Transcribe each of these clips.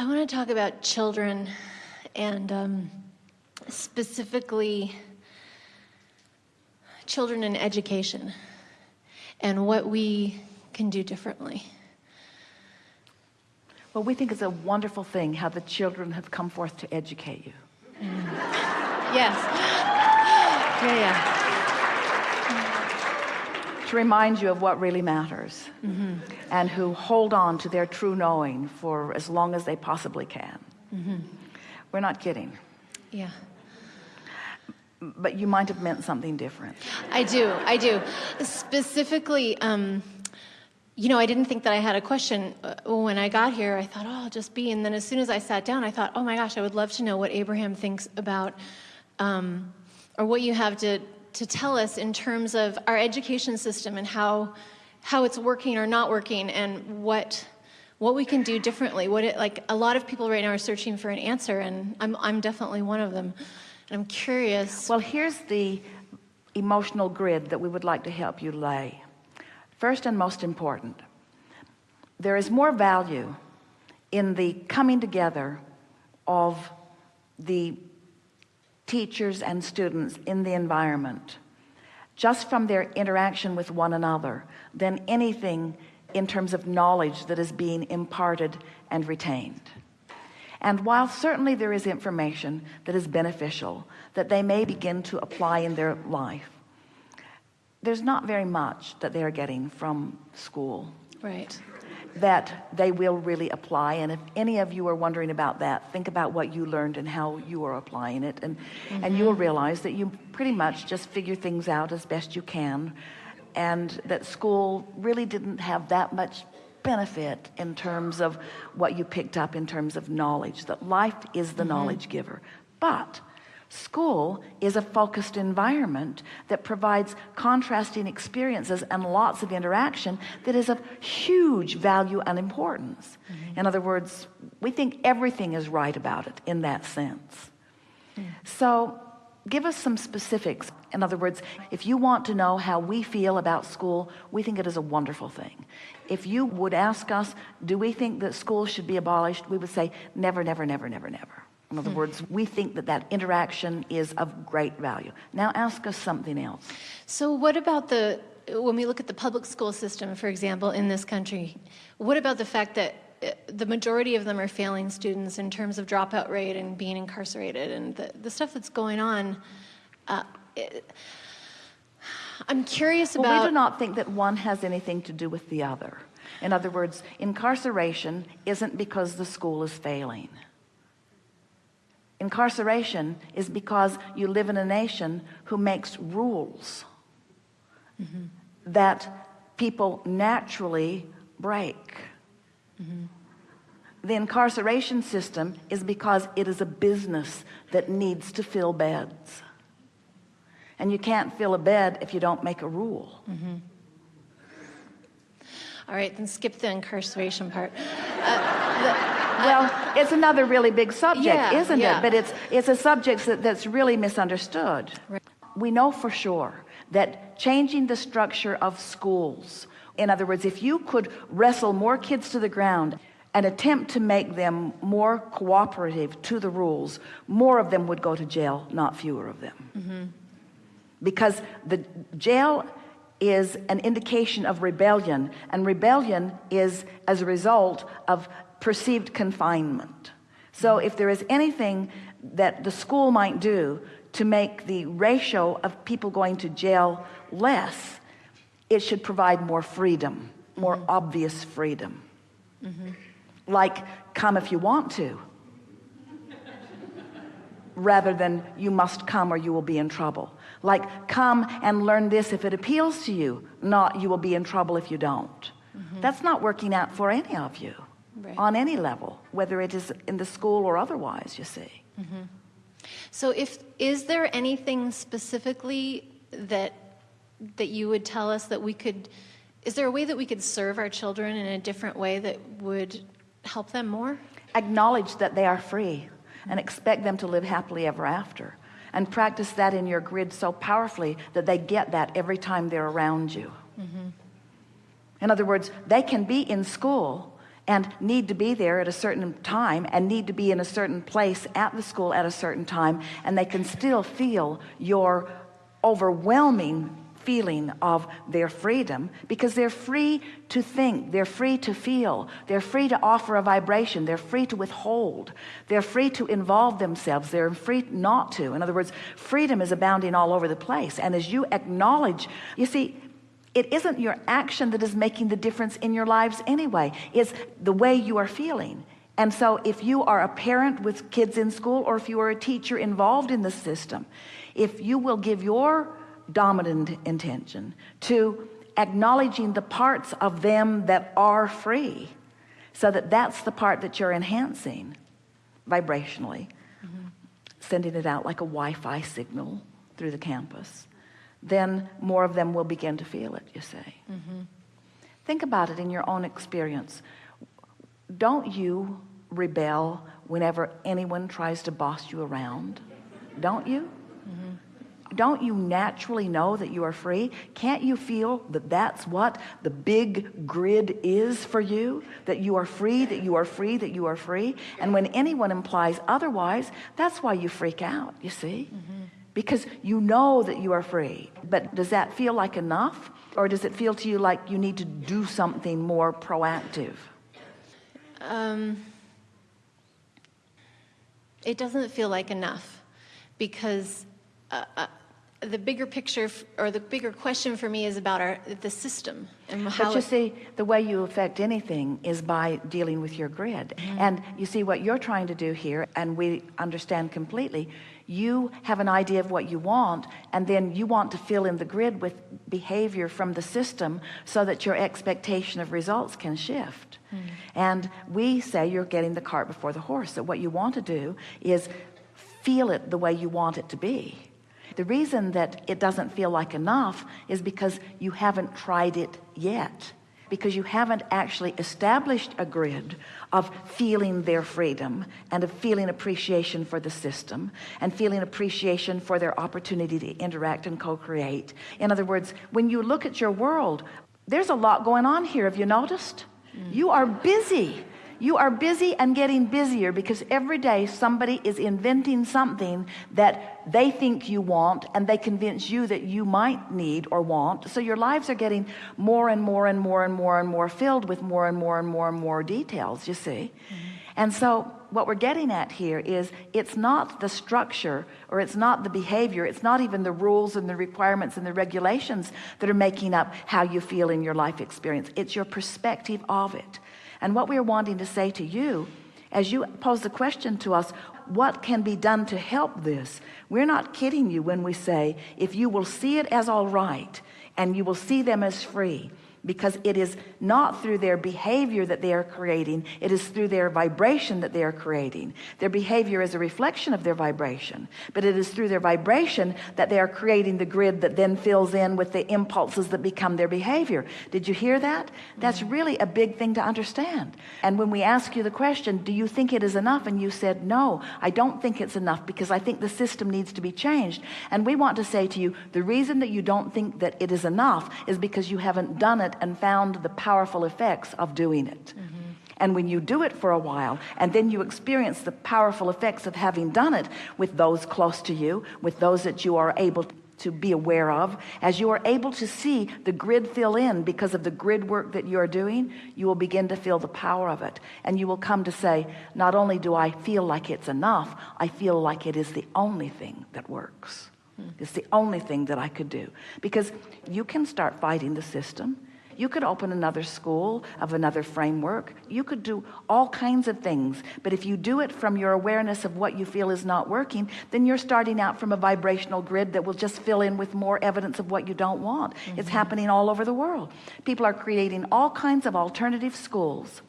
I want to talk about children and specifically children in education and what we can do differently. Well, we think it's a wonderful thing how the children have come forth to educate you. Yes. Yeah. To remind you of what really matters, and who hold on to their true knowing for as long as they possibly can. We're not kidding. Yeah. But you might have meant something different. I do. Specifically, you know, I didn't think that I had a question when I got here. I thought, oh, I'll just be. And then as soon as I sat down, I thought, oh my gosh, I would love to know what Abraham thinks about, or what you have to tell us in terms of our education system and how it's working or not working, and what we can do differently. Like a lot of people right now are searching for an answer, and I'm definitely one of them. And I'm curious. Well, here's the emotional grid that we would like to help you lay. First and most important, there is more value in the coming together of the teachers and students in the environment, just from their interaction with one another, than anything in terms of knowledge that is being imparted and retained. And while certainly there is information that is beneficial, that they may begin to apply in their life, there's not very much that they're getting from school. Right. That they will really apply. And if any of you are wondering about that, think about what you learned and how you are applying it, and you will realize that you pretty much just figure things out as best you can, and that school really didn't have that much benefit in terms of what you picked up in terms of knowledge, that life is the knowledge giver. But school is a focused environment that provides contrasting experiences and lots of interaction that is of huge value and importance. In other words, we think everything is right about it in that sense. So give us some specifics. In other words, if you want to know how we feel about school, we think it is a wonderful thing. If you would ask us, do we think that school should be abolished, we would say never, never, never, never, never. In other words, we think that that interaction is of great value. Now ask us something else. So what about when we look at the public school system, for example, in this country, what about the fact that the majority of them are failing students in terms of dropout rate and being incarcerated, and the stuff that's going on? I'm curious about... Well, we do not think that one has anything to do with the other. In other words, incarceration isn't because the school is failing. Incarceration is because you live in a nation who makes rules that people naturally break. The incarceration system is because it is a business that needs to fill beds. And you can't fill a bed if you don't make a rule. All right, then skip the incarceration part. Well, it's another really big subject, isn't it? But it's a subject that's really misunderstood. Right. We know for sure that changing the structure of schools, in other words, if you could wrestle more kids to the ground and attempt to make them more cooperative to the rules, more of them would go to jail, not fewer of them. Because the jail is an indication of rebellion, and rebellion is as a result of perceived confinement. So if there is anything that the school might do to make the ratio of people going to jail less, it should provide more freedom, more obvious freedom. Like, come if you want to, rather than you must come or you will be in trouble. Like, come and learn this if it appeals to you, not you will be in trouble if you don't. That's not working out for any of you. Right. On any level, whether it is in the school or otherwise, you see. So is there anything specifically that you would tell us that we could, is there a way that we could serve our children in a different way that would help them more? Acknowledge that they are free and expect them to live happily ever after, and practice that in your grid so powerfully that they get that every time they're around you. In other words, they can be in school and need to be there at a certain time and need to be in a certain place at the school at a certain time, and they can still feel your overwhelming feeling of their freedom, because they're free to think, they're free to feel, they're free to offer a vibration, they're free to withhold, they're free to involve themselves, they're free not to. In other words, freedom is abounding all over the place. And as you acknowledge, you see, it isn't your action that is making the difference in your lives anyway. It's the way you are feeling. And so if you are a parent with kids in school, or if you are a teacher involved in the system, if you will give your dominant intention to acknowledging the parts of them that are free, so that that's the part that you're enhancing vibrationally, sending it out like a Wi-Fi signal through the campus, then more of them will begin to feel it, you see. Think about it in your own experience. Don't you rebel whenever anyone tries to boss you around? Don't you? Don't you naturally know that you are free? Can't you feel that that's what the big grid is for you? That you are free, that you are free, that you are free. And when anyone implies otherwise, that's why you freak out, you see? Because you know that you are free. But does that feel like enough? Or does it feel to you like you need to do something more proactive? It doesn't feel like enough, because the bigger picture, or the bigger question for me, is about the system and how. But you see, the way you affect anything is by dealing with your grid. And you see what you're trying to do here, and we understand completely. You have an idea of what you want, and then you want to fill in the grid with behavior from the system so that your expectation of results can shift. And we say you're getting the cart before the horse. So what you want to do is feel it the way you want it to be. The reason that it doesn't feel like enough is because you haven't tried it yet, because you haven't actually established a grid of feeling their freedom, and of feeling appreciation for the system, and feeling appreciation for their opportunity to interact and co-create. In other words, when you look at your world, there's a lot going on here. Have you noticed? You are busy. You are busy and getting busier, because every day somebody is inventing something that they think you want, and they convince you that you might need or want. So your lives are getting more and more and more and more and more filled with more and more and more and more details, you see. And so what we're getting at here is, it's not the structure, or it's not the behavior, it's not even the rules and the requirements and the regulations that are making up how you feel in your life experience. It's your perspective of it. And what we're wanting to say to you, as you pose the question to us, what can be done to help this? We're not kidding you when we say, if you will see it as all right, and you will see them as free, because it is not through their behavior that they are creating, it is through their vibration that they are creating. Their behavior is a reflection of their vibration, but it is through their vibration that they are creating the grid that then fills in with the impulses that become their behavior. Did you hear that? That's really a big thing to understand. And when we ask you the question, do you think it is enough? And you said, no, I don't think it's enough, because I think the system needs to be changed. And we want to say to you, the reason that you don't think that it is enough is because you haven't done it and found the powerful effects of doing it. And when you do it for a while, and then you experience the powerful effects of having done it with those close to you, with those that you are able to be aware of, as you are able to see the grid fill in because of the grid work that you are doing, you will begin to feel the power of it. And you will come to say, not only do I feel like it's enough, I feel like it is the only thing that works. It's the only thing that I could do. Because you can start fighting the system. You could open another school of another framework. You could do all kinds of things. But if you do it from your awareness of what you feel is not working, then you're starting out from a vibrational grid that will just fill in with more evidence of what you don't want. It's happening all over the world. People are creating all kinds of alternative schools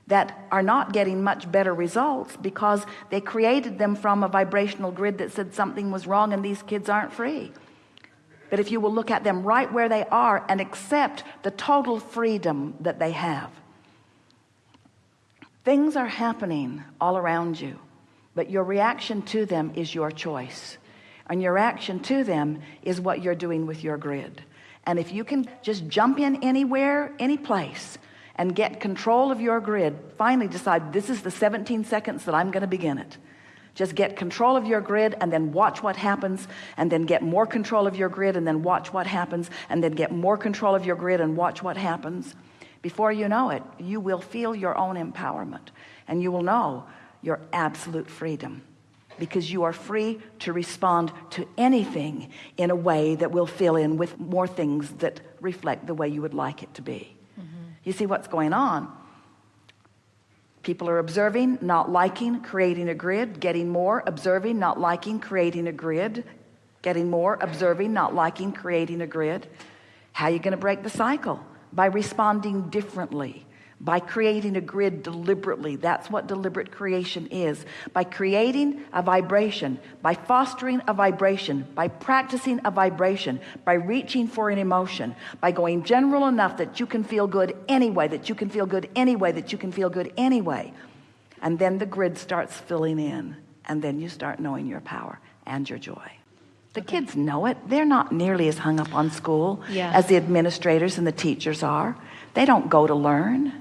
that are not getting much better results, because they created them from a vibrational grid that said something was wrong and these kids aren't free. But if you will look at them right where they are and accept the total freedom that they have, things are happening all around you, but your reaction to them is your choice. And your reaction to them is what you're doing with your grid. And if you can just jump in anywhere, any place, and get control of your grid. Finally decide, this is the 17 seconds that I'm going to begin it. Just get control of your grid and then watch what happens, and then get more control of your grid and then watch what happens, and then get more control of your grid and watch what happens. Before you know it, you will feel your own empowerment, and you will know your absolute freedom, because you are free to respond to anything in a way that will fill in with more things that reflect the way you would like it to be. You see what's going on? People are observing, not liking, creating a grid, getting more, observing, not liking, creating a grid, getting more, observing, not liking, creating a grid. How are you going to break the cycle? By responding differently, by creating a grid deliberately. That's what deliberate creation is. By creating a vibration, by fostering a vibration, by practicing a vibration, by reaching for an emotion, by going general enough that you can feel good anyway, that you can feel good anyway, that you can feel good anyway. And then the grid starts filling in, and then you start knowing your power and your joy. The kids know it. They're not nearly as hung up on school as the administrators and the teachers are. They don't go to learn.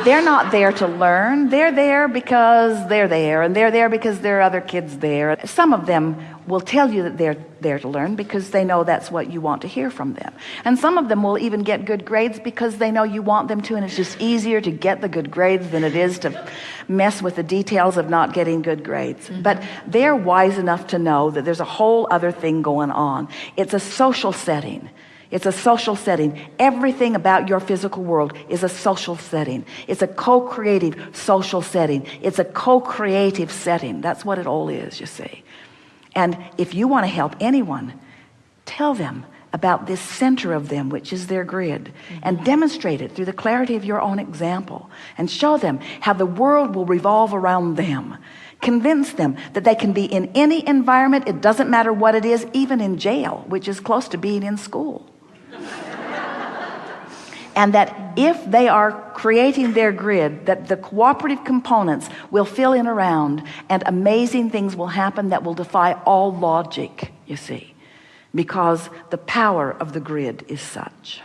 They're not there to learn. They're there because they're there, and they're there because there are other kids there. Some of them will tell you that they're there to learn because they know that's what you want to hear from them. And some of them will even get good grades because they know you want them to, and it's just easier to get the good grades than it is to mess with the details of not getting good grades. But they're wise enough to know that there's a whole other thing going on. It's a social setting. It's a social setting. Everything about your physical world is a social setting. It's a co-creative social setting. It's a co-creative setting. That's what it all is, you see. And if you want to help anyone, tell them about this center of them, which is their grid, and demonstrate it through the clarity of your own example, and show them how the world will revolve around them. Convince them that they can be in any environment. It doesn't matter what it is, even in jail, which is close to being in school. And that if they are creating their grid, that the cooperative components will fill in around, and amazing things will happen that will defy all logic, you see, because the power of the grid is such.